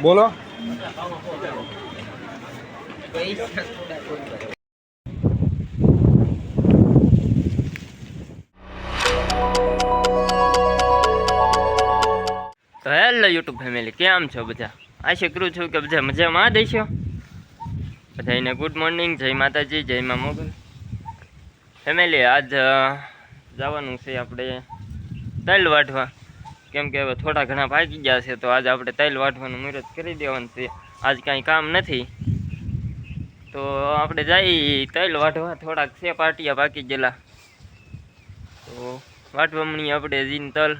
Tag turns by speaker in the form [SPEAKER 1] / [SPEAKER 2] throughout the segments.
[SPEAKER 1] બોલો.
[SPEAKER 2] તો hello YouTube family, કેમ છો બધા? આશા કરું છું કે બધા મજામાં દેશો. બધાને ગુડ મોર્નિંગ, જય માતાજી, જય મા મોગલ. ફેમિલી, આજ જવાનું છે આપણે તલ વાઢવા, કેમ કે હવે થોડા ઘણા પાકી ગયા છે, તો આજ આપણે તલ વાઢવાનું મુહૂર્ત કરી દેવાનું છે. આજ કાંઈ કામ નથી, તો આપણે જઈ તલ વાઢવા. થોડાક છે પાટિયા પાકી ગયેલા, તો વાઢવા મળી આપણે જીન તલ.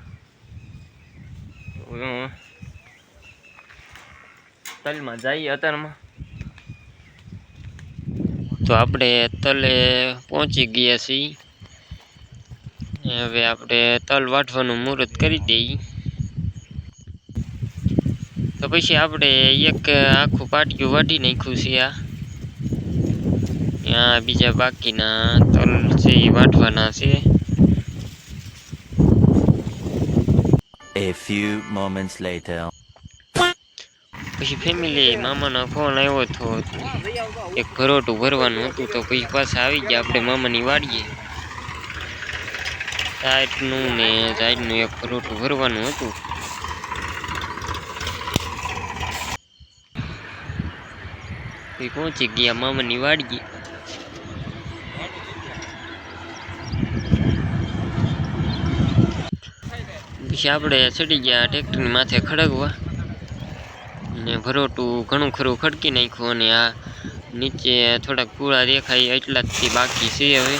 [SPEAKER 2] તલમાં જઈએ અત્યારમાં. તો આપણે તલે પહોંચી ગયા છીએ. હવે આપણે તલ વાઢવાનું મુહૂર્ત કરી દઈએ. તો પછી આપણે એક આખું પાટિયું વાઢી નાખ્યું છે. આ બીજા બાકીના તલ છે એ વાઢવાના છે.
[SPEAKER 3] A few moments later.
[SPEAKER 2] પછી ફેમિલી, મામાનો ફોન આવ્યો હતો, એક ભરોટું ભરવાનું હતું, તો પછી પાછા આવી ગયા આપણે મામાની વાડીએ. સાઈડનું ને સાઈડનું એક ભરોટું ભરવાનું હતું. પહોંચી ગયા મામાની વાડીએ. પછી આપણે ચડી ગયા ટ્રેક્ટરની માથે ખડગવા, ને ભરોટું ઘણું ખરું ખડકી નાખ્યું. અને આ નીચે થોડાક પૂળા દેખાય એટલાથી બાકી છે. હવે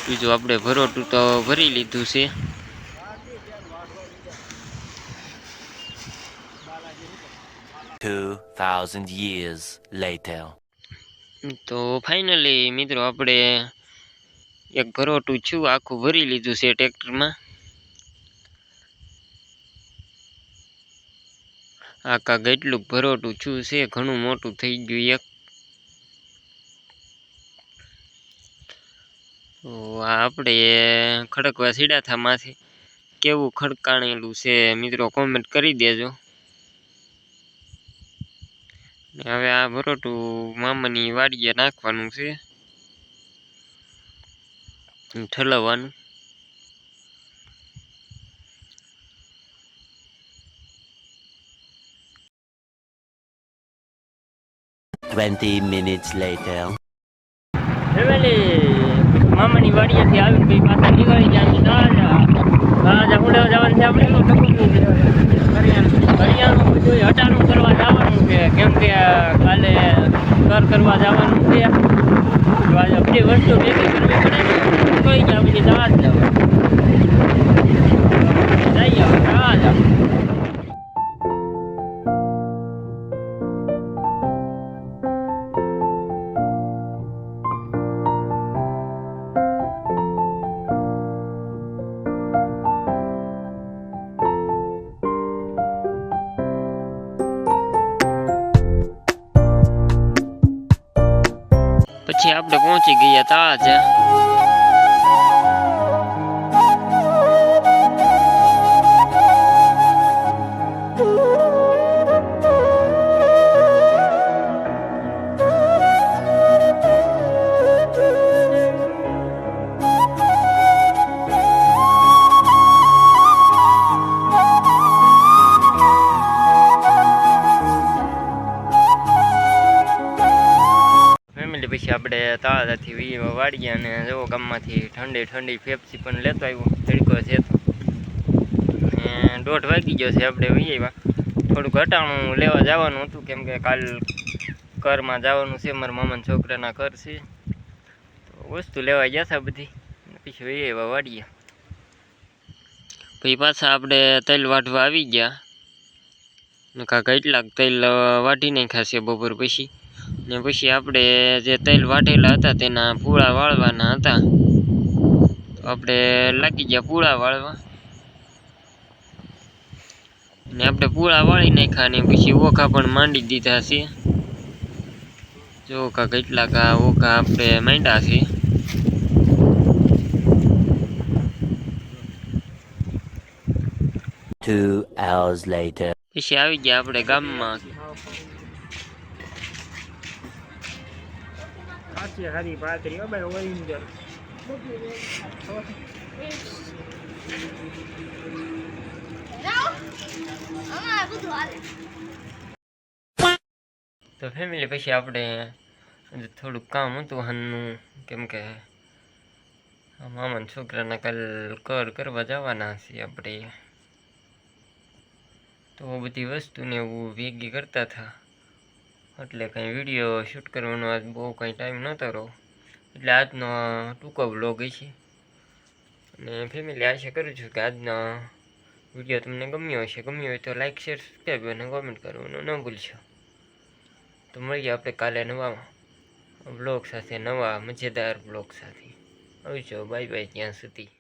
[SPEAKER 2] બીજું આપણે ભરોટું તો ભરી લીધું છે.
[SPEAKER 3] years later.
[SPEAKER 2] તો ફાઇનલી મિત્રો, આપણે એક ભરોટું છું આખું ભરી લીધું છે ટ્રેક્ટરમાં. આખા કેટલું ભરોટું છું છે, ઘણું મોટું થઈ ગયું એક. તો આપણે ખડકવા સીડા થા માથે. કેવું ખડકાણેલું છે મિત્રો, કોમેન્ટ કરી દેજો. હવે આ ભરોટું મામાની વાડીએ નાખવાનું છે, ઠલવવાનું.
[SPEAKER 3] 20 minutes later.
[SPEAKER 2] ફેમિલી, મામાની વાડીએથી આવીને પછી પાછા નીકળી ગયા. ઉડાવ જવાનું છે આપણે. કરિયાણું બધું હટાણું કરવા જવાનું છે, કેમ કે કાલે કરવા જવાનું છે. આજે બધી વસ્તુ ભેગી કરવી પડે, કઈ ગયા પછી જવા જ જવા જઈએ જવા જાવ. પછી આપણે પહોંચી ગયા તાજા. પછી આપણે તાળાથી વાળીએ, અને જો ગામમાંથી ઠંડી ઠંડી ફેફસી પણ લેતો આવ્યો. તડકો છે તો 1:30 વાગી ગયો છે. આપણે આવ્યા, થોડુંક હટાણું લેવા જવાનું હતું, કેમ કે કાલ ઘરમાં જવાનું છે. મારા મામાના છોકરાના ઘર છે, તો વસ્તુ લેવા ગયા હતા બધી. પછી આવ્યા વાડીએ. પછી પાછા આપણે તલ વાઢવા આવી ગયા. કેટલાક તલ વાઢી નાખ્યા છે બપોર પછી. ને પછી આપણે જે તલ વાઢેલા હતા તેના પૂળા વાળવાના હતા, તો આપણે લાગી ગયા પૂળા વાળવા. ને આપણે પૂળા વાળી નાખ્યા, ને પછી ઓખા પણ માંડી દીધા છે. જો ઓખા કેટલાક ઓખા આપણે માંડ્યા છે.
[SPEAKER 3] Two hours later.
[SPEAKER 2] પછી આવી ગયા આપણે ગામમાં.
[SPEAKER 1] સાચી હારી પાતરી હો ભાઈ ઓરિજિનલ.
[SPEAKER 2] તો ફેમિલી પછી આપણે થોડુંક કામ હતું હાલનું, કેમ કે મામાના છોકરાના કાલ કરવા જવાના છીએ આપણે. તો બધી વસ્તુને એવું ભેગી કરતા હતા, એટલે કંઈ વિડીયો શૂટ કરવાનો આજ બહુ કંઈ ટાઈમ નહોતો રહ્યો, એટલે આજનો ટૂંકો બ્લોગ છે. અને ફેમિલી આશા કરું છું કે આજનો વિડીયો તમને ગમ્યો હશે. ગમ્યો હોય તો લાઈક, શેર, સબસ્ક્રાઈબ અને કોમેન્ટ કરવાનું ન ભૂલશો. તો મળીએ આપણે કાલે નવા બ્લોગ સાથે, નવા મજેદાર બ્લોગ સાથે. આવજો, બાય બાય ત્યાં સુધી.